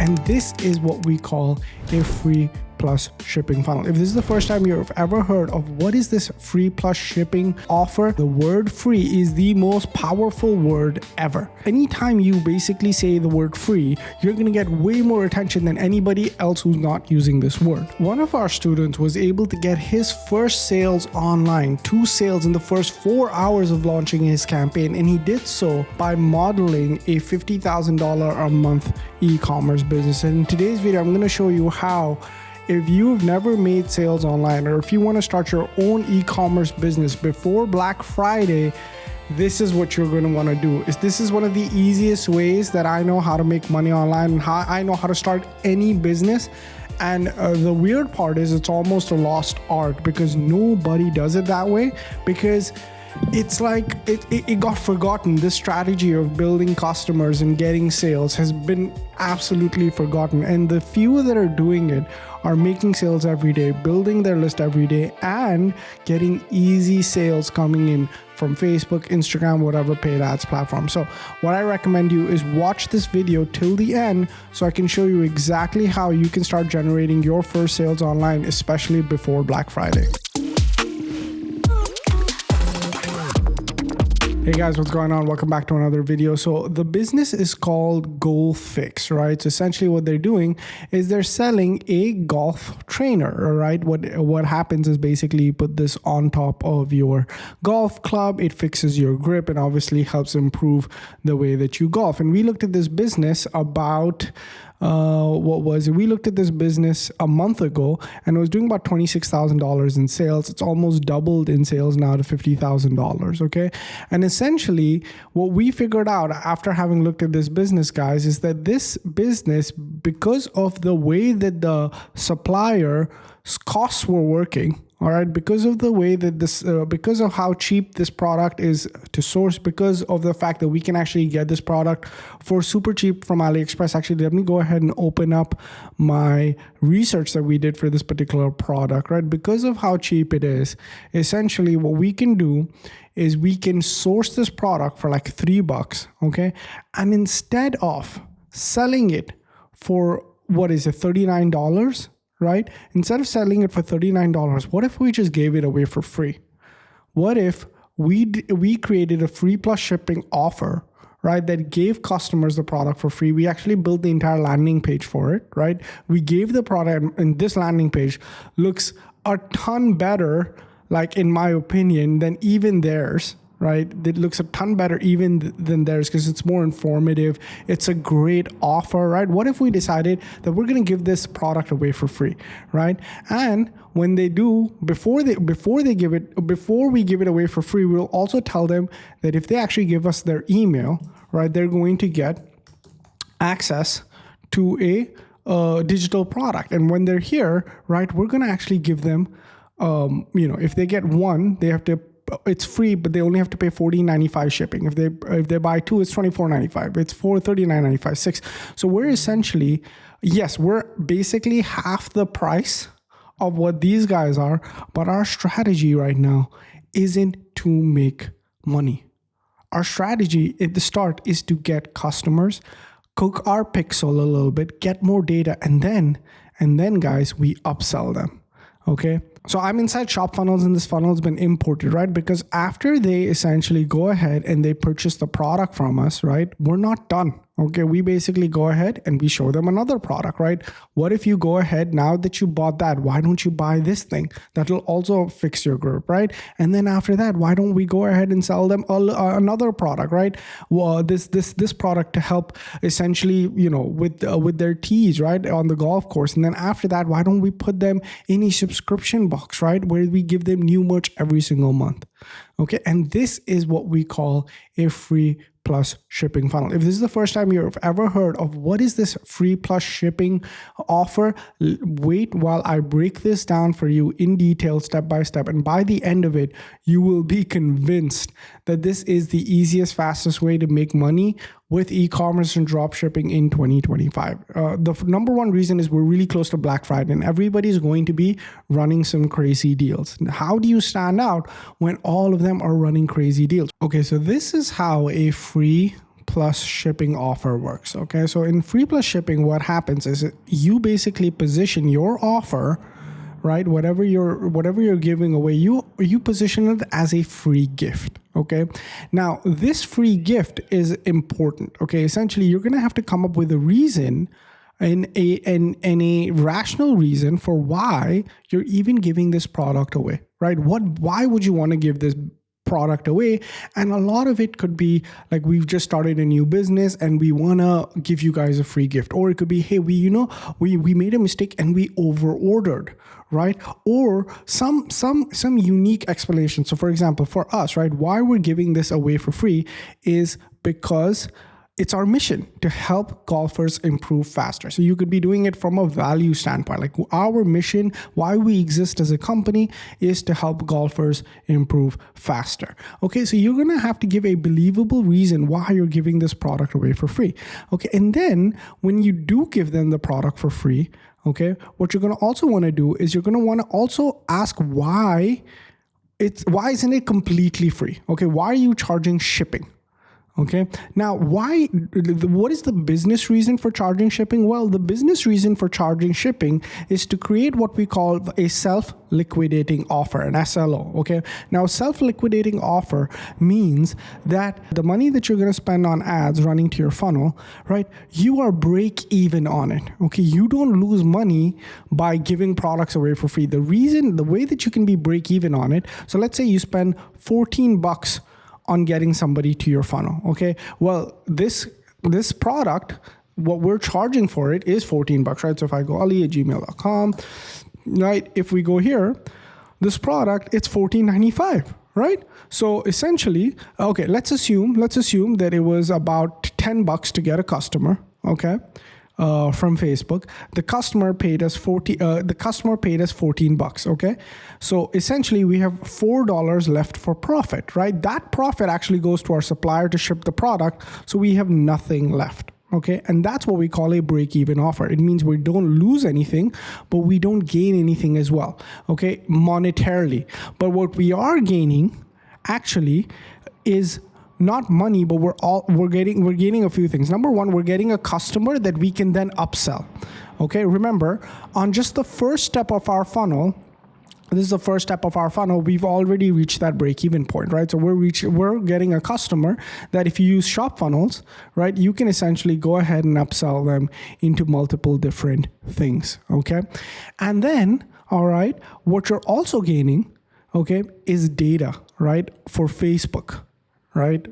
And this is what we call a free plus shipping funnel. If this is the first time you've ever heard of what is this free plus shipping offer, the word free is the most powerful word ever. Anytime you basically say the word free, you're going to get way more attention than anybody else who's not using this word. One of our students was able to get his first sales online, 2 sales in the first 4 hours of launching his campaign, and he did so by modeling a $50,000 a month e-commerce business. And in today's video, I'm going to show you how, if you've never made sales online, or if you want to start your own e-commerce business before Black Friday, this is what you're going to want to do. This is one of the easiest ways that I know how to make money online and how I know how to start any business. And the weird part is it's almost a lost art because nobody does it that way, because it's like it got forgotten. This strategy of building customers and getting sales has been absolutely forgotten. And the few that are doing it are making sales every day, building their list every day, and getting easy sales coming in from Facebook, Instagram, whatever paid ads platform. So what I recommend you is watch this video till the end so I can show you exactly how you can start generating your first sales online, especially before Black Friday. Hey guys, what's going on? Welcome back to another video. So the business is called GolfFix, right? So essentially what they're doing is they're selling a golf trainer, right? What happens is basically you put this on top of your golf club. It fixes your grip and obviously helps improve the way that you golf. And we looked at this business about we looked at this business a month ago, and it was doing about $26,000 in sales. It's almost doubled in sales now to $50,000. Okay. And essentially what we figured out after having looked at this business, guys, is that this business, because of the way that the supplier's costs were working, all right, because of the way that this, because of how cheap this product is to source, because of the fact that we can actually get this product for super cheap from AliExpress. Actually, let me go ahead and open up my research that we did for this particular product, right? Because of how cheap it is, essentially what we can do is we can source this product for like $3, okay? And instead of selling it for, what is it, $39, right? Instead of selling it for $39, what if we just gave it away for free? What if we created a free plus shipping offer, right, that gave customers the product for free? We actually built the entire landing page for it, right? We gave the product, and this landing page looks a ton better, like in my opinion, than even theirs, right? It looks a ton better even than theirs because it's more informative. It's a great offer, right? What if we decided that we're going to give this product away for free, right? And when they do, before we give it away for free, we'll also tell them that if they actually give us their email, right, they're going to get access to a digital product. And when they're here, right, we're going to actually give them, if they get one, they have to, it's free, but they only have to pay $14.95 shipping. If they buy 2, it's $24.95. It's $39.95, 6. So we're essentially, yes, we're basically half the price of what these guys are, but our strategy right now isn't to make money. Our strategy at the start is to get customers, cook our pixel a little bit, get more data, and then guys, we upsell them. Okay. So I'm inside Shop Funnels, and this funnel has been imported, right? Because after they essentially go ahead and they purchase the product from us, right, we're not done. Okay, we basically go ahead and we show them another product, right? What if you go ahead, now that you bought that, why don't you buy this thing? That'll also fix your group, right? And then after that, why don't we go ahead and sell them another product, right? Well, this product to help essentially, with their tees, right, on the golf course. And then after that, why don't we put them in a subscription box, right, where we give them new merch every single month? Okay, and this is what we call a free plus shipping funnel. If this is the first time you've ever heard of what is this free plus shipping offer, wait while I break this down for you in detail, step by step. And by the end of it, you will be convinced that this is the easiest, fastest way to make money with e-commerce and dropshipping in 2025. The number one reason is we're really close to Black Friday and everybody's going to be running some crazy deals. How do you stand out when all of them are running crazy deals? Okay, so this is how a free plus shipping offer works. Okay, so in free plus shipping, what happens is you basically position your offer, right? Whatever you're giving away, you position it as a free gift. Okay, now this free gift is important. Okay, essentially you're gonna have to come up with a reason and a rational reason for why you're even giving this product away, right? Why would you want to give this product away? And a lot of it could be like, we've just started a new business and we want to give you guys a free gift. Or it could be, hey, we made a mistake and we over ordered, right? Or some unique explanation. So for example, for us, right, why we're giving this away for free is because it's our mission to help golfers improve faster. So you could be doing it from a value standpoint. Like, our mission, why we exist as a company, is to help golfers improve faster. Okay, so you're gonna have to give a believable reason why you're giving this product away for free. Okay, and then when you do give them the product for free, okay, what you're gonna also wanna do is you're gonna wanna also ask why isn't it completely free? Okay, why are you charging shipping? Okay, now what is the business reason for charging shipping? Well, the business reason for charging shipping is to create what we call a self-liquidating offer, an SLO. Okay, now self-liquidating offer means that the money that you're going to spend on ads running to your funnel, right, you are break even on it. Okay, you don't lose money by giving products away for free. The way that you can be break even on it, so let's say you spend $14 on getting somebody to your funnel. Okay, well, this product, what we're charging for it is $14, right? So if I go ali@gmail.com, right, if we go here, this product, it's $14.95, right? So essentially, okay, let's assume that it was about $10 to get a customer, okay, from Facebook. The customer paid us $14. Okay, so essentially we have $4 left for profit, right? That profit actually goes to our supplier to ship the product, so we have nothing left. Okay, and that's what we call a break-even offer. It means we don't lose anything, but we don't gain anything as well. Okay, monetarily, but what we are gaining actually is not money, but we're gaining a few things. Number one, we're getting a customer that we can then upsell. Okay, remember, on just the first step of our funnel, this is the first step of our funnel, we've already reached that break-even point, right? So we're getting a customer that if you use shop funnels, right, you can essentially go ahead and upsell them into multiple different things. Okay, and then, all right, what you're also gaining, okay, is data, right, for Facebook. Right?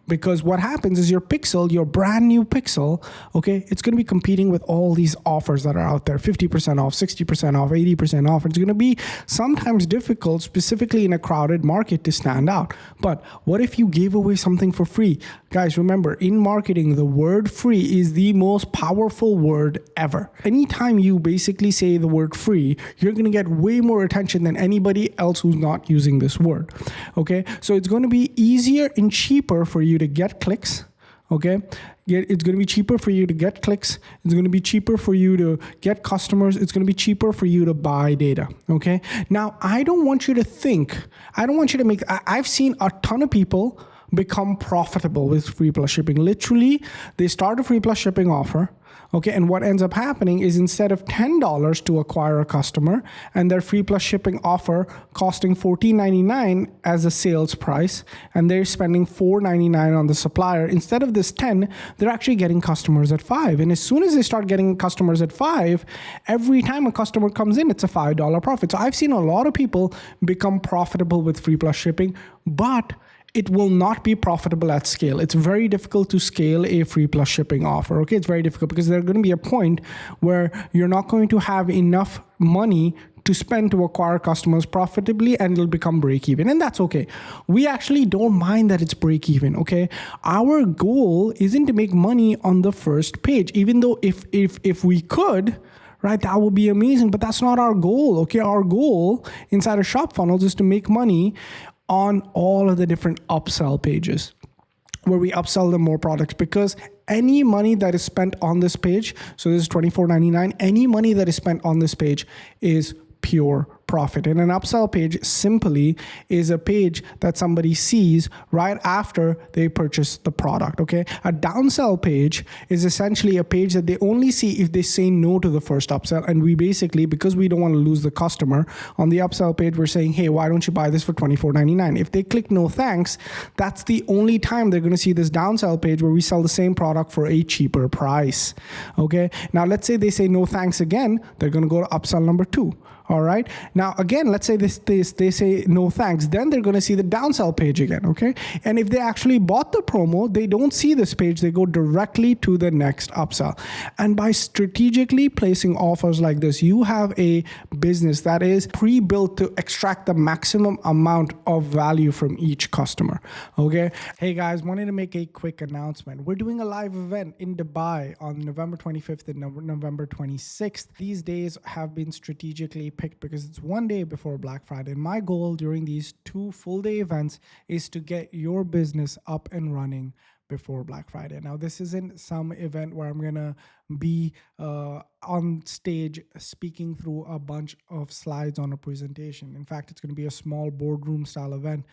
Because what happens is your brand new pixel, okay, it's going to be competing with all these offers that are out there, 50% off, 60% off, 80% off. It's going to be sometimes difficult, specifically in a crowded market, to stand out. But what if you gave away something for free? Guys, remember, in marketing, the word free is the most powerful word ever. Anytime you basically say the word free, you're going to get way more attention than anybody else who's not using this word. Okay, so it's going to be easier and cheaper for you to get clicks. Okay, it's going to be cheaper for you to get clicks. It's going to be cheaper for you to get customers. It's going to be cheaper for you to buy data. Okay, now I don't want you to make, I've seen a ton of people become profitable with free plus shipping. Literally, they start a free plus shipping offer. Okay, and what ends up happening is, instead of $10 to acquire a customer and their free plus shipping offer costing $14.99 as a sales price, and they're spending $4.99 on the supplier, instead of this 10, they're actually getting customers at $5. And as soon as they start getting customers at $5, every time a customer comes in, it's a $5 profit. So I've seen a lot of people become profitable with free plus shipping, but it will not be profitable at scale. It's very difficult to scale a free plus shipping offer. Okay, it's very difficult because there's going to be a point where you're not going to have enough money to spend to acquire customers profitably, and it'll become break even. And that's okay. We actually don't mind that it's break even. Okay, our goal isn't to make money on the first page, even though if we could, right, that would be amazing, but that's not our goal. Okay, our goal inside of shop funnels is to make money on all of the different upsell pages where we upsell them more products, because any money that is spent on this page, so this is $24.99, any money that is spent on this page is pure profit. And an upsell page simply is a page that somebody sees right after they purchase the product, okay? A downsell page is essentially a page that they only see if they say no to the first upsell. And we basically, because we don't want to lose the customer, on the upsell page, we're saying, hey, why don't you buy this for $24.99? If they click no thanks, that's the only time they're going to see this downsell page where we sell the same product for a cheaper price, okay? Now, let's say they say no thanks again, they're going to go to upsell number 2. All right. Now, again, let's say they say no thanks. Then they're going to see the downsell page again. Okay. And if they actually bought the promo, they don't see this page. They go directly to the next upsell. And by strategically placing offers like this, you have a business that is pre-built to extract the maximum amount of value from each customer. Okay. Hey guys, wanted to make a quick announcement. We're doing a live event in Dubai on November 25th and November 26th. These days have been strategically picked because it's one day before Black Friday. And my goal during these 2 full day events is to get your business up and running before Black Friday. Now, this isn't some event where I'm gonna be on stage speaking through a bunch of slides on a presentation. In fact, it's gonna be a small boardroom style event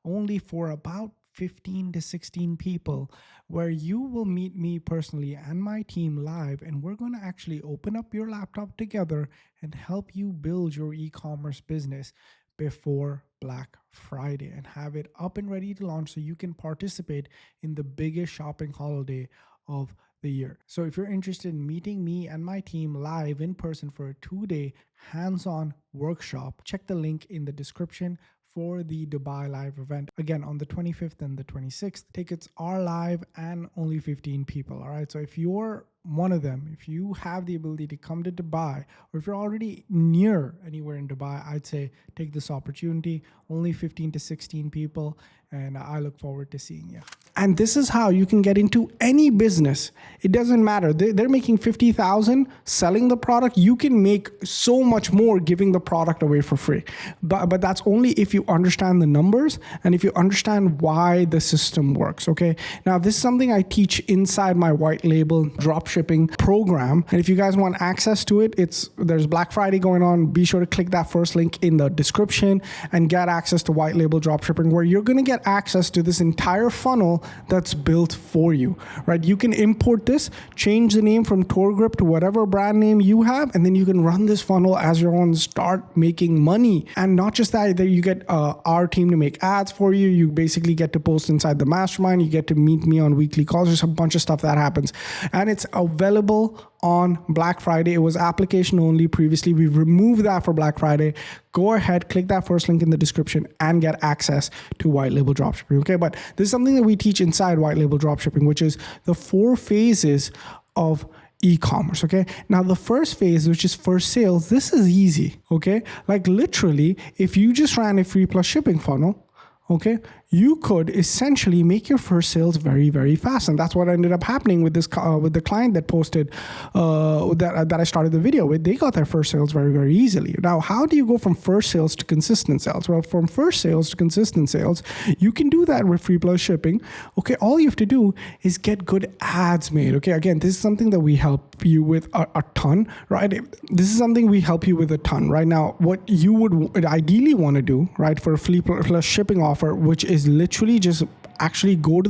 only for about 15 to 16 people, where you will meet me personally and my team live, and we're going to actually open up your laptop together and help you build your e-commerce business before Black Friday and have it up and ready to launch so you can participate in the biggest shopping holiday of the year. So if you're interested in meeting me and my team live in person for a 2-day hands-on workshop, check the link in the description for the Dubai live event. Again, on the 25th and the 26th, tickets are live and only 15 people. All right. So if you're one of them, if you have the ability to come to Dubai, or if you're already near anywhere in Dubai, I'd say take this opportunity. Only 15 to 16 people. And I look forward to seeing you. And this is how you can get into any business. It doesn't matter. They're making $50,000 selling the product. You can make so much more giving the product away for free. But that's only if you understand the numbers and if you understand why the system works. Okay. Now, this is something I teach inside my White Label Dropshipping program. And if you guys want access to it, there's Black Friday going on. Be sure to click that first link in the description and get access to White Label Dropshipping, where you're going to get access to this entire funnel that's built for you, right? You can import this, change the name from TourGrip to whatever brand name you have, and then you can run this funnel as your own, start making money. And not just that, you get our team to make ads for you. You basically get to post inside the mastermind. You get to meet me on weekly calls. There's a bunch of stuff that happens. And it's available on Black Friday. It was application only previously. We've removed that for Black Friday. Go ahead, click that first link in the description and get access to White Label Dropshipping. Okay, but this is something that we teach inside White Label Dropshipping, which is the 4 phases of e-commerce. Okay, now the first phase, which is first sales, this is easy. Okay, like literally, if you just ran a free plus shipping funnel, okay, you could essentially make your first sales very, very fast. And that's what ended up happening with this with the client that posted that I started the video with. They got their first sales very, very easily. Now, how do you go from first sales to consistent sales? Well, from first sales to consistent sales, you can do that with free plus shipping. Okay, all you have to do is get good ads made. Okay, again, this is something that we help you with a ton, right? This is something we help you with a ton. Right now, what you would ideally want to do, right, for a free plus shipping offer, which is literally just actually go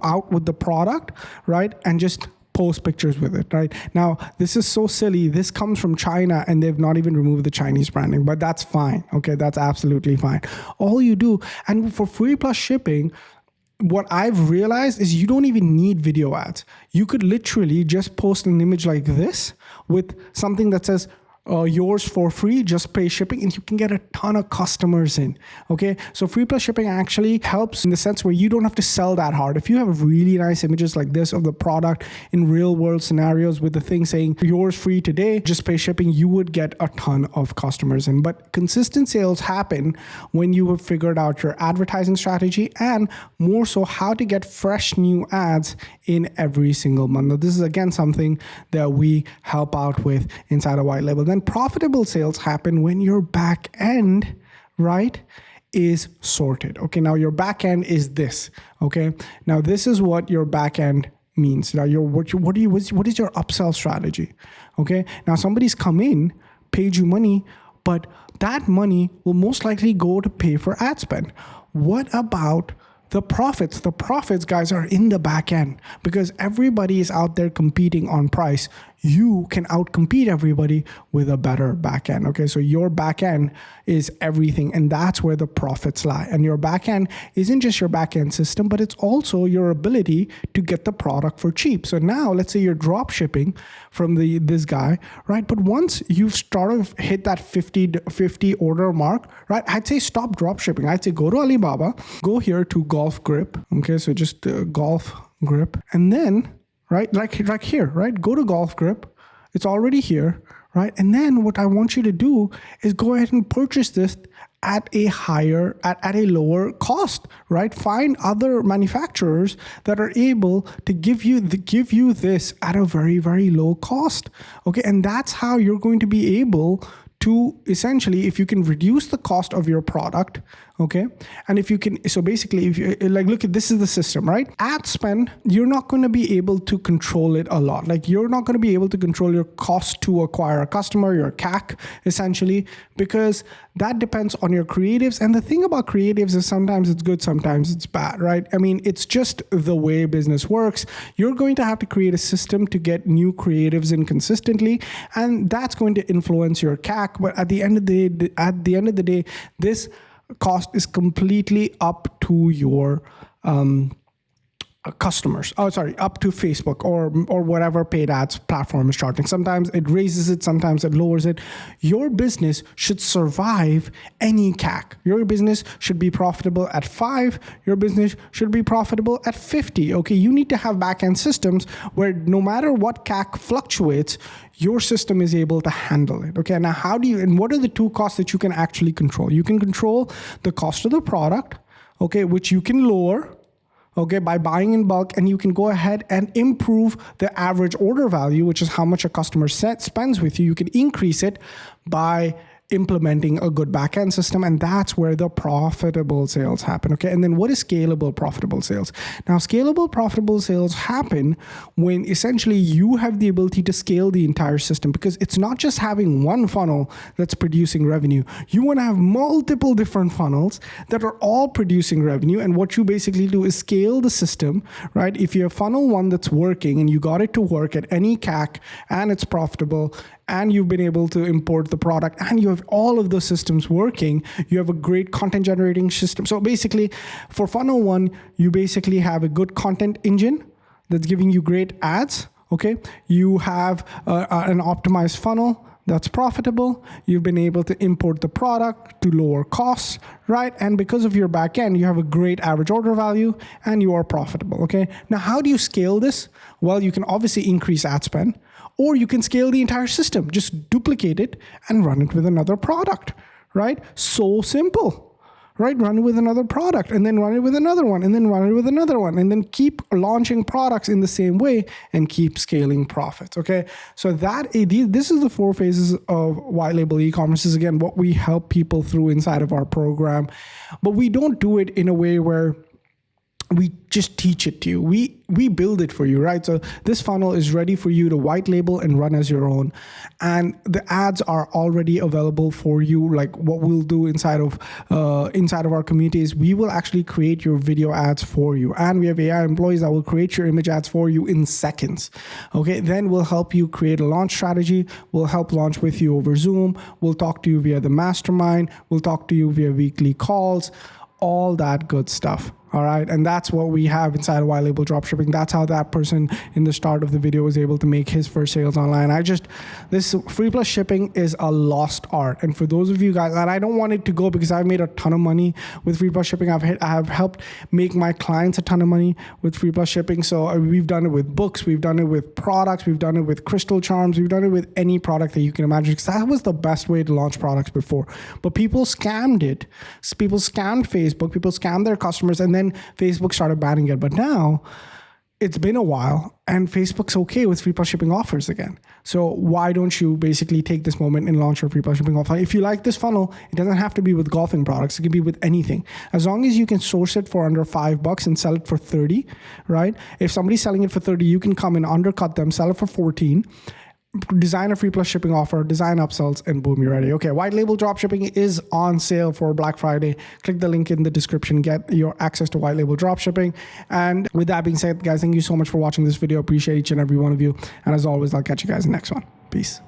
out with the product, right, and just post pictures with it, right? Now, this is so silly. This comes from China and they've not even removed the Chinese branding, but that's fine. Okay, that's absolutely fine. All you do, and for free plus shipping, what I've realized is you don't even need video ads. You could literally just post an image like this with something that says, yours for free, just pay shipping, and you can get a ton of customers in. Okay, so free plus shipping actually helps in the sense where you don't have to sell that hard. If you have really nice images like this of the product in real world scenarios with the thing saying yours free today, just pay shipping, you would get a ton of customers in. But consistent sales happen when you have figured out your advertising strategy and more so how to get fresh new ads in every single month. Now, this is again something that we help out with inside a White Label. Then profitable sales happen when your back end, right, is sorted. Okay, now your back end is this. Okay, now this is what your back end means. Now what is your upsell strategy? Okay, now somebody's come in, paid you money, but that money will most likely go to pay for ad spend. What about the profits? The profits, guys, are in the back end because everybody is out there competing on price. You can outcompete everybody with a better back end. Okay, so your back end is everything, and that's where the profits lie. And your back end isn't just your back end system, but it's also your ability to get the product for cheap. So now let's say you're drop shipping from this guy, right? But once you've started hit that 50 order mark, right? I'd say stop drop shipping. I'd say go to Alibaba, go here to Golf Grip. Okay, so just Golf Grip, and then right, like here, right? Go to Golf Grip. It's already here, right? And then what I want you to do is go ahead and purchase this at a lower cost, right? Find other manufacturers that are able to give you this at a very, very low cost. Okay, and that's how you're going to be able to essentially, if you can reduce the cost of your product, okay, and if you can, so basically, if you like, look at this is the system, right? Ad spend, you're not going to be able to control it a lot. Like you're not going to be able to control your cost to acquire a customer, your CAC, essentially, because that depends on your creatives. And the thing about creatives is sometimes it's good, sometimes it's bad, right? I mean, it's just the way business works. You're going to have to create a system to get new creatives in consistently, and that's going to influence your CAC. But at the end of the day, this cost is completely up to your customers. Up to Facebook or whatever paid ads platform is charging. Sometimes it raises it, sometimes it lowers it. Your business should survive any CAC. Your business should be profitable at 5. Your business should be profitable at 50. Okay, you need to have backend systems where no matter what CAC fluctuates, your system is able to handle it. Okay, now what are the 2 costs that you can actually control? You can control the cost of the product, okay, which you can lower, okay, by buying in bulk, and you can go ahead and improve the average order value, which is how much a customer spends with you. You can increase it by implementing a good backend system, and that's where the profitable sales happen. Okay, and then what is scalable profitable sales? Now, scalable profitable sales happen when essentially you have the ability to scale the entire system, because it's not just having one funnel that's producing revenue. You want to have multiple different funnels that are all producing revenue, and what you basically do is scale the system, right? If you have funnel 1 that's working and you got it to work at any CAC and it's profitable, and you've been able to import the product, and you have all of those systems working, you have a great content generating system. So basically, for funnel 1, you basically have a good content engine that's giving you great ads, okay? You have an optimized funnel that's profitable. You've been able to import the product to lower costs, right? And because of your back end, you have a great average order value and you are profitable, okay? Now, how do you scale this? Well, you can obviously increase ad spend, or you can scale the entire system. Just duplicate it and run it with another product, right? So simple, right? Run it with another product, and then run it with another one, and then run it with another one, and then keep launching products in the same way and keep scaling profits, okay? So this is the 4 phases of white label e-commerce. Is again what we help people through inside of our program, but we don't do it in a way where we just teach it to you. We build it for you, right? So this funnel is ready for you to white label and run as your own. And the ads are already available for you. Like what we'll do inside of our community is we will actually create your video ads for you. And we have AI employees that will create your image ads for you in seconds. Okay, then we'll help you create a launch strategy. We'll help launch with you over Zoom. We'll talk to you via the mastermind. We'll talk to you via weekly calls, all that good stuff. All right. And that's what we have inside of White Label Dropshipping. That's how that person in the start of the video was able to make his first sales online. This free plus shipping is a lost art. And for those of you guys, and I don't want it to go because I've made a ton of money with free plus shipping. I have helped make my clients a ton of money with free plus shipping. So we've done it with books. We've done it with products. We've done it with crystal charms. We've done it with any product that you can imagine, because that was the best way to launch products before. But people scammed it. People scammed Facebook. People scammed their customers, and then Facebook started banning it. But now it's been a while and Facebook's okay with free plus shipping offers again. So why don't you basically take this moment and launch your free plus shipping offer? If you like this funnel, it doesn't have to be with golfing products. It can be with anything. As long as you can source it for under $5 and sell it for 30, right? If somebody's selling it for 30, you can come and undercut them, sell it for 14. design a free plus shipping offer, design upsells, and boom, you're ready. Okay, white label dropshipping is on sale for Black Friday. Click the link in the description, get your access to white label dropshipping. And with that being said, guys, thank you so much for watching this video. Appreciate each and every one of you. And as always, I'll catch you guys in the next one. Peace.